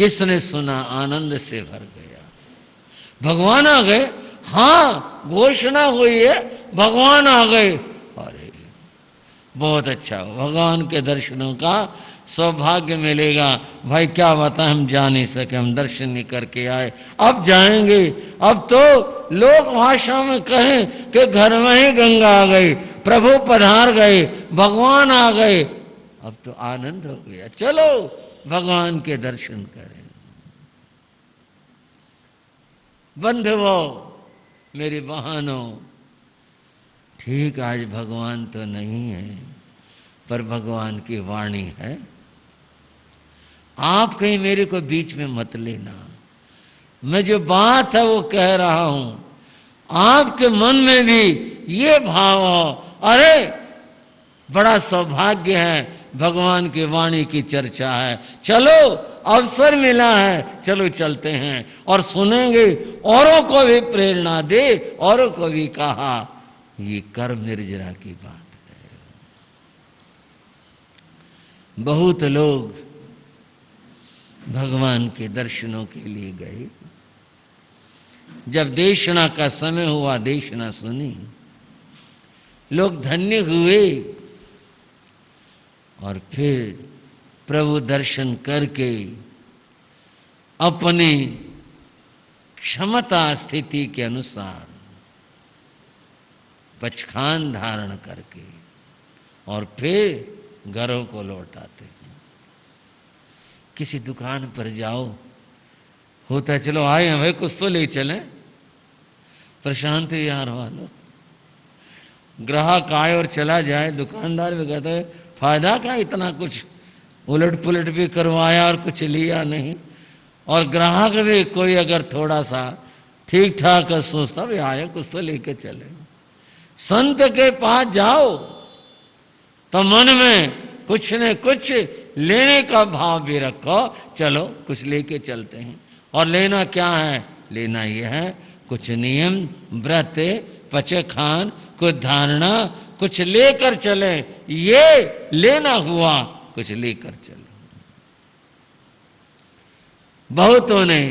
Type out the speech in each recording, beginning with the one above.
जिसने सुना आनंद से भर गया। भगवान आ गए, हाँ घोषणा हुई है भगवान आ गए। अरे बहुत अच्छा, भगवान के दर्शनों का सौभाग्य मिलेगा। भाई क्या बताएं, हम जा नहीं सके, हम दर्शन नहीं करके आए, अब जाएंगे। अब तो लोक भाषा में कहें कि घर में ही गंगा आ गई, प्रभु पधार गए, भगवान आ गए। अब तो आनंद हो गया, चलो भगवान के दर्शन करें। बंधुओं, मेरी बहनों, ठीक आज भगवान तो नहीं है, पर भगवान की वाणी है। आप कहीं मेरे को बीच में मत लेना, मैं जो बात है वो कह रहा हूं, आपके मन में भी ये भाव हो, अरे बड़ा सौभाग्य है, भगवान की वाणी की चर्चा है, चलो अवसर मिला है, चलो चलते हैं और सुनेंगे, औरों को भी प्रेरणा दे, औरों को भी कहा। ये कर्म निर्जरा की बात है। बहुत लोग भगवान के दर्शनों के लिए गए, जब देशना का समय हुआ, देशना सुनी, लोग धन्य हुए और फिर प्रभु दर्शन करके अपनी क्षमता स्थिति के अनुसार पचखान धारण करके और फिर घरों को लौटाते हैं। किसी दुकान पर जाओ, होता है चलो आए हैं भाई कुछ तो ले चलें, प्रशांत यार वालों, ग्राहक आए और चला जाए, दुकानदार भी कहता है फायदा क्या, इतना कुछ उलट पुलट भी करवाया और कुछ लिया नहीं। और ग्राहक भी कोई अगर थोड़ा सा ठीक ठाक सोचता भी आए कुछ तो लेके चले। संत के पास जाओ तो मन में कुछ न कुछ लेने का भाव भी रखो, चलो कुछ लेके चलते हैं। और लेना क्या है, लेना यह है कुछ नियम व्रत पचखान कुछ धारणा, कुछ लेकर चले, ये लेना हुआ, कुछ लेकर चले। बहुतों ने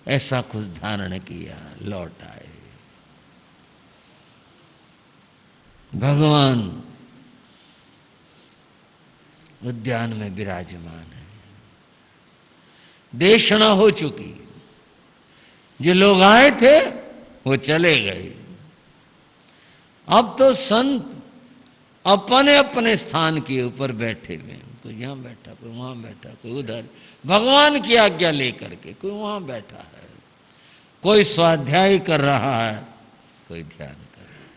ऐसा कुछ धारण किया, लौट आए। भगवान उद्यान में विराजमान है, देशना हो चुकी, जो लोग आए थे वो चले गए। अब तो संत अपने अपने स्थान के ऊपर बैठे हुए, कोई यहां बैठा, कोई वहां बैठा, कोई उधर, भगवान की आज्ञा लेकर के, कोई वहां बैठा है, कोई स्वाध्याय कर रहा है, कोई ध्यान कर रहा है,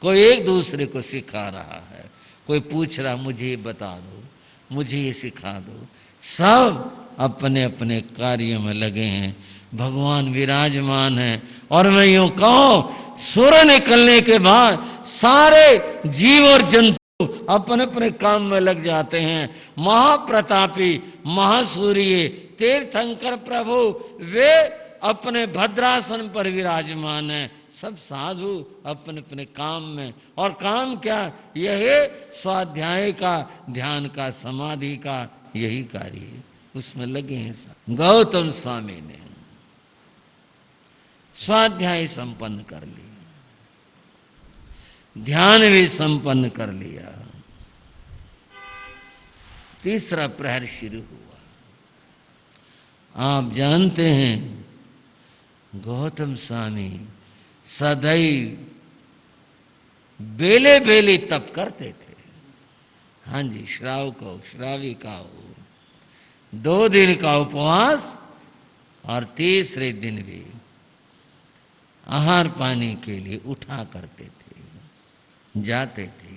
कोई एक दूसरे को सिखा रहा है, कोई पूछ रहा मुझे ये बता दो, मुझे ये सिखा दो। सब अपने अपने कार्य में लगे हैं, भगवान विराजमान है। और मैं यूं कहूं, सूर्य निकलने के बाद सारे जीव और जंतु अपने अपने काम में लग जाते हैं। महाप्रतापी महासूर्य तीर्थंकर प्रभु वे अपने भद्रासन पर विराजमान है। सब साधु अपने अपने काम में, और काम क्या, यही स्वाध्याय का, ध्यान का, समाधि का यही कार्य है, उसमें लगे हैं। गौतम स्वामी ने स्वाध्याय संपन्न कर लिया, ध्यान भी संपन्न कर लिया, तीसरा प्रहर शुरू हुआ। आप जानते हैं गौतम स्वामी सदैव बेले बेले तप करते थे। हाँ जी, श्रावक हो श्राविका हो, 2 दिन का उपवास और तीसरे दिन भी आहार पानी के लिए उठा करते थे, जाते थे।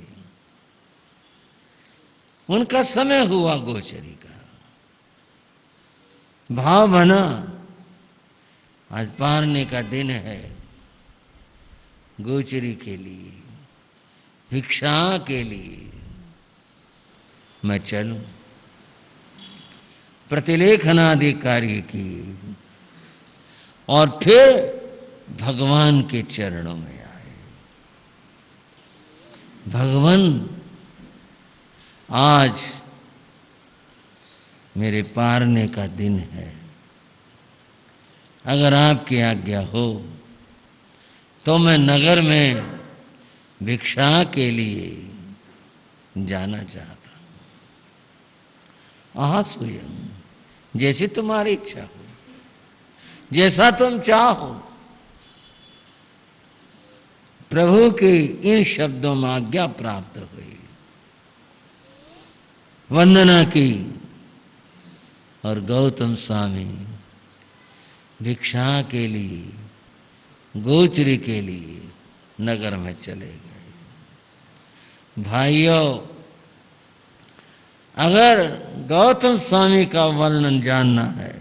उनका समय हुआ गोचरी का, भाव बना आज पारने का दिन है, गोचरी के लिए, भिक्षा के लिए मैं चलूं। प्रतिलेखनादि कार्य की और फिर भगवान के चरणों में आए। भगवान आज मेरे पारने का दिन है। अगर आपकी आज्ञा हो तो मैं नगर में भिक्षा के लिए जाना चाहता हूं। आहा स्वयं जैसे तुम्हारी इच्छा हो, जैसा तुम चाहो। प्रभु के इन शब्दों में आज्ञा प्राप्त हुई, वंदना की और गौतम स्वामी भिक्षा के लिए, गोचरी के लिए नगर में चले गए। भाइयों, अगर गौतम स्वामी का वर्णन जानना है,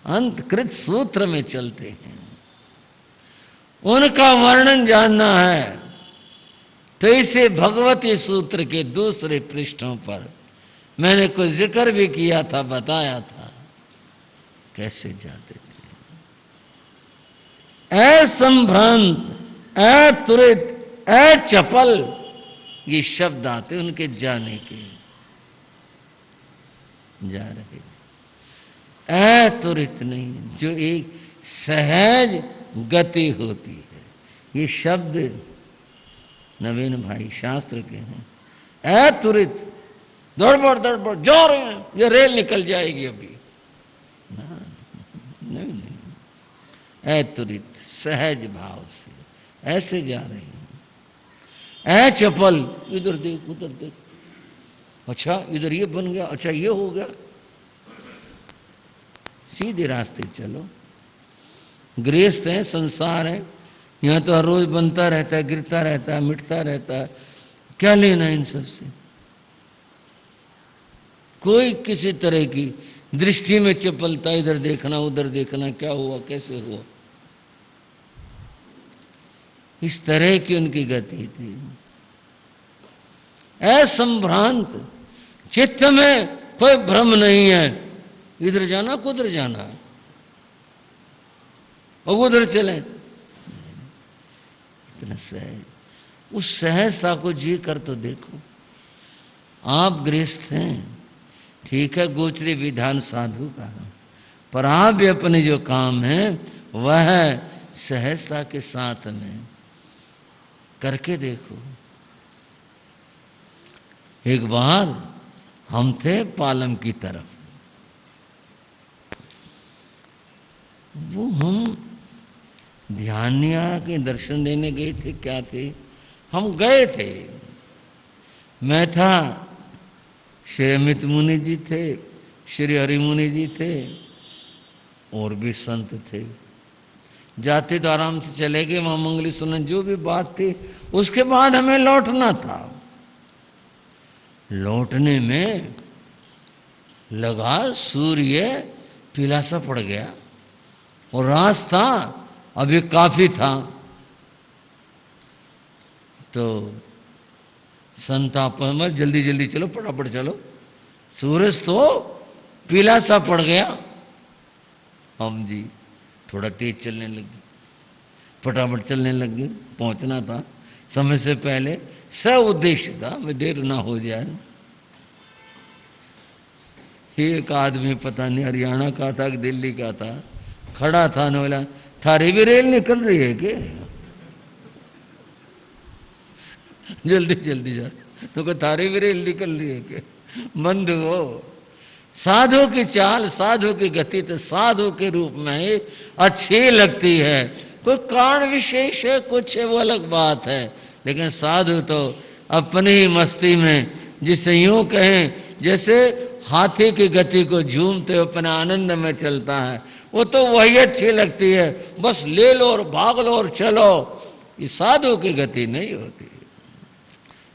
अंतकृत सूत्र में चलते हैं, उनका वर्णन जानना है, तो इसे भगवती सूत्र के दूसरे पृष्ठों पर मैंने कुछ जिक्र भी किया था, बताया था कैसे जाते थे। असंभ्रांत, अतुरित, अचपल, ये शब्द आते उनके जाने के। जा रहे थे, अतुरित नहीं, जो एक सहज गति होती है। ये शब्द नवीन भाई शास्त्र के हैं। अतुरित, दौड़बड़ दौड़बड़ जा रहे हैं, ये रेल निकल जाएगी अभी। नहीं, अतुरित, सहज भाव से ऐसे जा रहे हैं। अचपल, इधर देख उधर देख, अच्छा इधर ये बन गया, अच्छा ये हो गया, सीधे रास्ते चलो। गृहस्थ है, संसार है, यहाँ तो हर रोज बनता रहता है, गिरता रहता है, मिटता रहता है, क्या लेना इन सब से। कोई किसी तरह की दृष्टि में चपलता, इधर देखना उधर देखना, क्या हुआ कैसे हुआ, इस तरह की उनकी गति थी। असंभ्रांत, चित्त में कोई भ्रम नहीं है, इधर जाना उधर जाना और उधर चले। इतना सहज, उस सहजता को जी कर तो देखो। आप गृहस्थ हैं, ठीक है, गोचरी विधान साधु का, पर आप भी अपने जो काम है वह सहजता के साथ में करके देखो। एक बार हम थे पालम की तरफ, वो हम ध्यानिया के दर्शन देने गए थे, क्या थे, हम गए थे। मैं था, श्री अमित मुनि जी थे, श्री हरि मुनि जी थे, और भी संत थे। जाते तो आराम से चले गए, वहां मंगली सुनन जो भी बात थी, उसके बाद हमें लौटना था। लौटने में लगा सूर्य पीला सा पड़ गया और रास्ता अभी काफी था, तो संतापन में जल्दी जल्दी चलो, फटाफट चलो, सूरज तो पीला सा पड़ गया। हम जी थोड़ा तेज चलने लगे, फटाफट चलने लगे, पहुंचना था समय से पहले, सब उद्देश्य था मैं देर ना हो जाए। एक आदमी पता नहीं हरियाणा का था कि दिल्ली का था, खड़ा था, न बोला थारी भी रेल निकल रही है क्या, जल्दी जल्दी जा, तो थारी भी रेल निकल रही है क्या। बंद हो, साधु की चाल, साधु की गति तो साधु के रूप में ही अच्छी लगती है। कोई कारण विशेष है, कुछ है, वो अलग बात है, लेकिन साधु तो अपनी ही मस्ती में, जिसे यूं कहें जैसे हाथी की गति को झूमते हुए अपने आनंद में चलता है, वो तो वही अच्छी लगती है। बस ले लो और भाग लो और चलो, ये साधु की गति नहीं होती।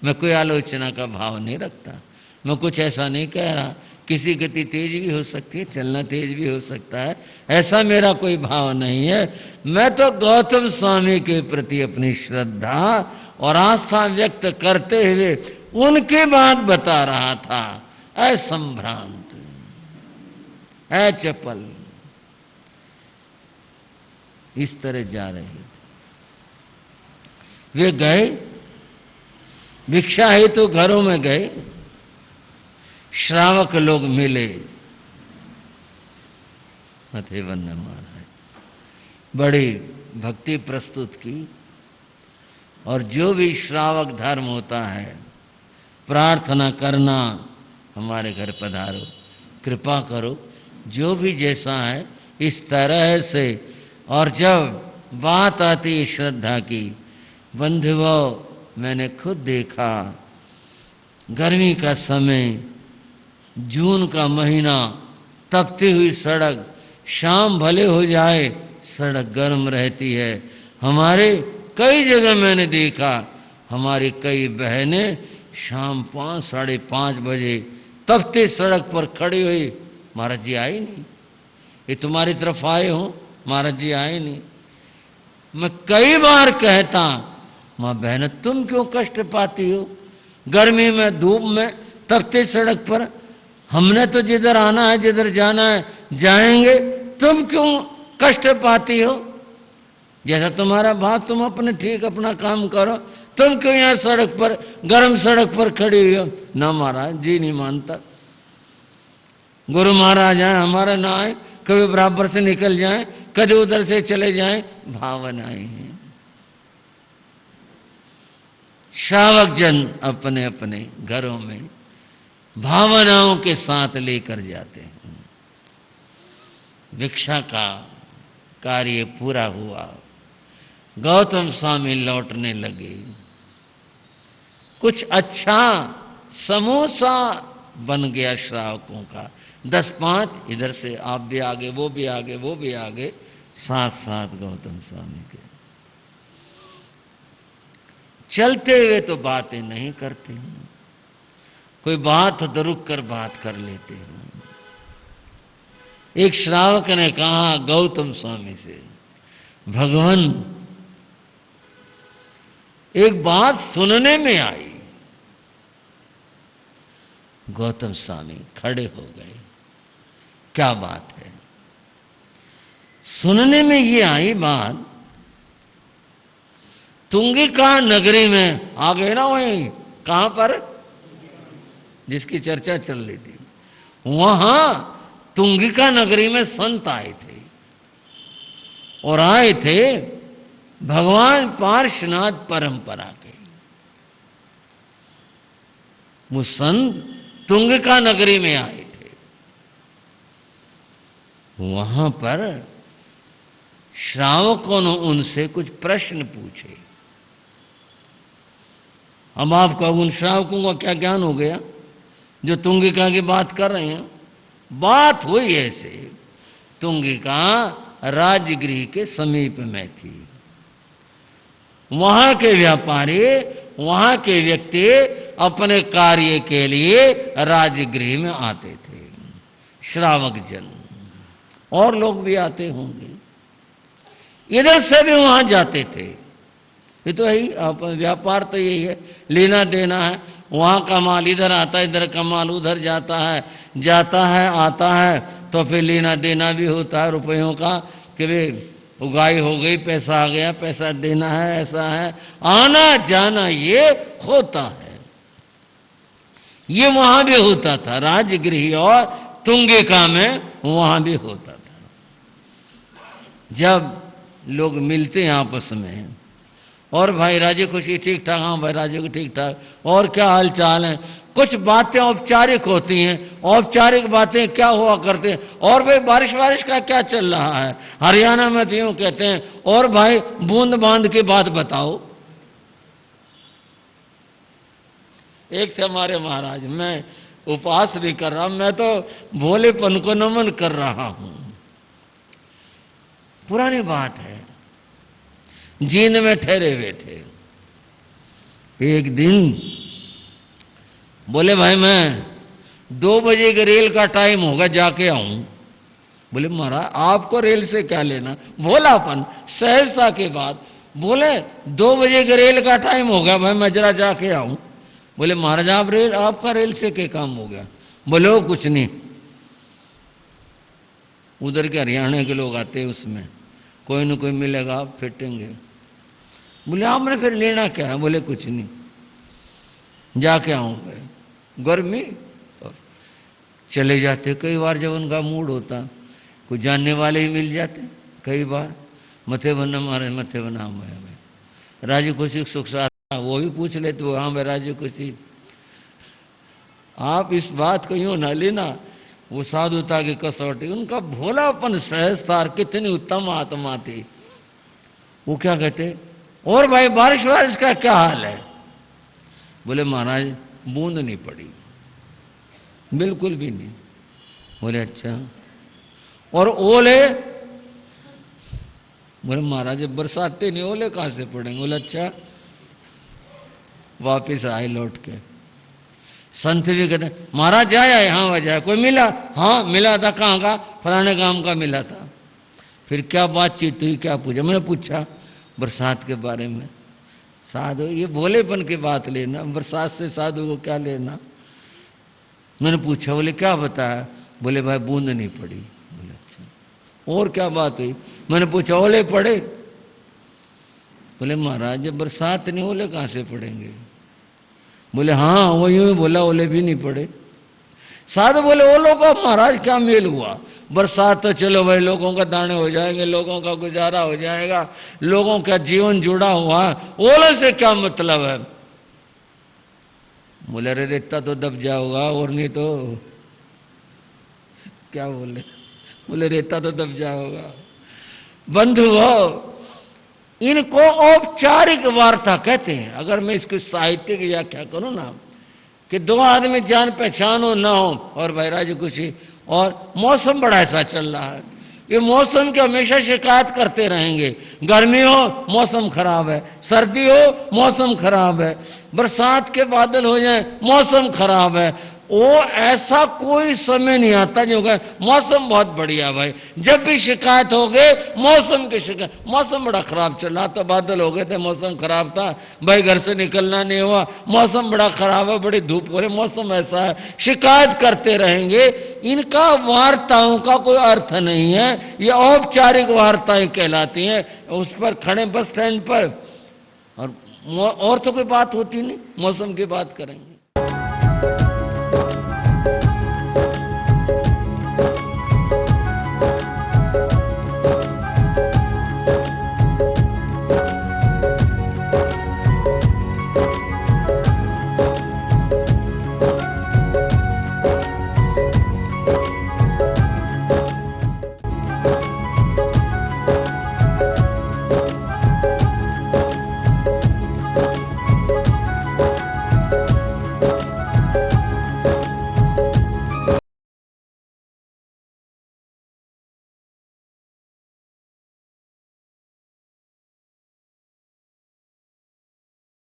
मैं कोई आलोचना का भाव नहीं रखता, मैं कुछ ऐसा नहीं कह रहा, किसी गति तेज भी हो सकती है, चलना तेज भी हो सकता है, ऐसा मेरा कोई भाव नहीं है। मैं तो गौतम स्वामी के प्रति अपनी श्रद्धा और आस्था व्यक्त करते हुए उनकी बात बता रहा था। असंभ्रांत, अचपल, इस तरह जा रहे थे। वे गए भिक्षा हेतु घरों में गए, श्रावक लोग मिले। हथेवन ने महाराज बड़ी भक्ति प्रस्तुत की। और जो भी श्रावक धर्म होता है, प्रार्थना करना हमारे घर पधारो, कृपा करो, जो भी जैसा है इस तरह से। और जब बात आती है श्रद्धा की, बंधुओं मैंने खुद देखा, गर्मी का समय, जून का महीना, तपती हुई सड़क, शाम भले हो जाए सड़क गर्म रहती है। हमारे कई जगह मैंने देखा, हमारी कई बहनें शाम 5, साढ़े 5 बजे तपती सड़क पर खड़ी हुई, महाराज जी आए नहीं, ये तुम्हारी तरफ आए हो, महाराज जी आए नहीं। मैं कई बार कहता, माँ बहन तुम क्यों कष्ट पाती हो, गर्मी में, धूप में, तपती सड़क पर, हमने तो जिधर आना है, जिधर जाना है जाएंगे, तुम क्यों कष्ट पाती हो? जैसा तुम्हारा बात, तुम अपने ठीक अपना काम करो, तुम क्यों यहाँ सड़क पर, गर्म सड़क पर खड़ी हुई हो? ना महाराज जी नहीं मानता, गुरु महाराज आए, हमारा ना आए, कभी बराबर से निकल जाएं, कभी उधर से चले जाएं, भावनाएं हैं। श्रावक जन अपने अपने घरों में भावनाओं के साथ लेकर जाते हैं। भिक्षा का कार्य पूरा हुआ, गौतम स्वामी लौटने लगे। कुछ अच्छा समोसा बन गया श्रावकों का, 10-5 इधर से, आप भी आगे, वो भी आगे, वो भी आगे, साथ साथ गौतम स्वामी के। चलते हुए तो बातें नहीं करते हैं, कोई बात हो तो रुक कर बात कर लेते हैं। एक श्रावक ने कहा गौतम स्वामी से, भगवान एक बात सुनने में आई। गौतम स्वामी खड़े हो गए, क्या बात है? सुनने में ये आई बात, तुंगिका नगरी में, आ गए ना वहीं, कहां पर जिसकी चर्चा चल रही थी, वहां तुंगिका नगरी में संत आए थे, और आए थे भगवान पार्श्वनाथ परंपरा के। वो संत तुंगिका नगरी में आए थे, वहां पर श्रावकों ने उनसे कुछ प्रश्न पूछे। अब आपका उन श्रावकों का क्या ज्ञान हो गया जो तुंगिका की बात कर रहे हैं? बात हुई ऐसे, तुंगिका राजगृह के समीप में थी, वहां के व्यापारी, वहां के व्यक्ति अपने कार्य के लिए राजगृह में आते थे, श्रावक जन, और लोग भी आते होंगे, इधर से भी वहां जाते थे। ये तो है, व्यापार तो यही है, लेना देना है, वहाँ का माल इधर आता है, इधर का माल उधर जाता है आता है, तो फिर लेना देना भी होता है रुपयों का, कि भाई उगाई हो गई, पैसा आ गया, पैसा देना है, ऐसा है, आना जाना ये होता है। ये वहाँ भी होता था, राजगृह और तुंगिका में वहाँ भी होता था। जब लोग मिलते हैं आपस में, और भाई राजी खुशी ठीक ठाक, हाँ भाई राजी को ठीक ठाक, और क्या हाल चाल है, कुछ बातें औपचारिक होती हैं, औपचारिक बातें क्या हुआ करते हैं, और भाई बारिश का क्या चल रहा है, हरियाणा में तो यूँ कहते हैं, और भाई बूंद बांध की बात बताओ। एक थे हमारे महाराज, मैं उपवास भी कर रहा, मैं तो भोलेपन को नमन कर रहा हूँ, पुरानी बात है, जींद में ठहरे हुए थे। एक दिन बोले भाई मैं 2 बजे के रेल का टाइम होगा, जाके आऊं। बोले महाराज आपको रेल से क्या लेना, भोलापन, सहजता के बाद बोले 2 बजे के रेल का टाइम होगा, भाई मैं जरा जाके आऊं। बोले महाराज आपका रेल से क्या काम हो गया? बोले वो कुछ नहीं, उधर के हरियाणा के लोग आते हैं, उसमें कोई न कोई मिलेगा, आप फिटेंगे। बोले आपने फिर लेना क्या है? बोले कुछ नहीं, जाके आऊँ। गर्मी चले जाते कई बार जब उनका मूड होता, कुछ जानने वाले ही मिल जाते कई बार। मथे बना मारे मथे बना हमें राजी खुशी सुख साथ वो भी पूछ लेते वो, हाँ मैं राजी खुशी। आप इस बात को यूँ न लेना वो साधुता की कसौटी, उनका भोलापन सहजता कितनी उत्तम आत्मा थी। वो क्या कहते, और भाई बारिश वारिश का क्या हाल है? बोले महाराज बूंद नहीं पड़ी, बिल्कुल भी नहीं। बोले अच्छा, और ओले? बोले महाराज बरसाते नहीं, ओले कहाँ से पड़ेंगे? बोले अच्छा। वापिस आए लौट के। संत भी कहते महाराज जाया है? हाँ वह जाए। कोई मिला? हाँ मिला था। कहाँ का? फलाने गांव का मिला था। फिर क्या बातचीत हुई, क्या पूछा? मैंने पूछा बरसात के बारे में। साधु ये भोलेपन की बात लेना, बरसात से साधु को क्या लेना? मैंने पूछा, बोले क्या बताया? बोले भाई बूंद नहीं पड़ी। बोले अच्छा, और क्या बात हुई? मैंने पूछा ओले पड़े? बोले महाराज जब बरसात नहीं ओले कहाँ से पड़ेंगे? बोले हाँ वो यूं ही बोला, ओले भी नहीं पड़े। साधु बोले ओलों का महाराज क्या मेल हुआ? बरसात तो चलो भाई लोगों का दाने हो जाएंगे, लोगों का गुजारा हो जाएगा, लोगों का जीवन जुड़ा हुआ है, ओले से क्या मतलब है? बोले अरे रेता तो दब जाओगा, और नहीं तो क्या बोले? बोले रेता तो दब जाओगा। बंधु हो, इनको औपचारिक वार्ता कहते हैं। अगर मैं इसकी साहित्यिक व्याख्या करूं ना, कि दो आदमी जान पहचान हो ना हो और वैराग्य खुशी, और मौसम बड़ा ऐसा चल रहा है, ये मौसम की हमेशा शिकायत करते रहेंगे। गर्मी हो मौसम खराब है, सर्दी हो मौसम खराब है, बरसात के बादल हो जाए मौसम खराब है। वो ऐसा कोई समय नहीं आता जो कहे मौसम बहुत बढ़िया भाई। जब भी शिकायत हो गए मौसम की शिकायत, मौसम बड़ा खराब चल रहा था, बादल हो गए थे, मौसम खराब था भाई, घर से निकलना नहीं हुआ, मौसम बड़ा खराब है, बड़ी धूप हो रही, मौसम ऐसा है, शिकायत करते रहेंगे। इनका वार्ताओं का कोई अर्थ नहीं है, ये औपचारिक वार्ताएं कहलाती हैं। उस पर खड़े बस स्टैंड पर और तो कोई बात होती नहीं, मौसम की बात करेंगे।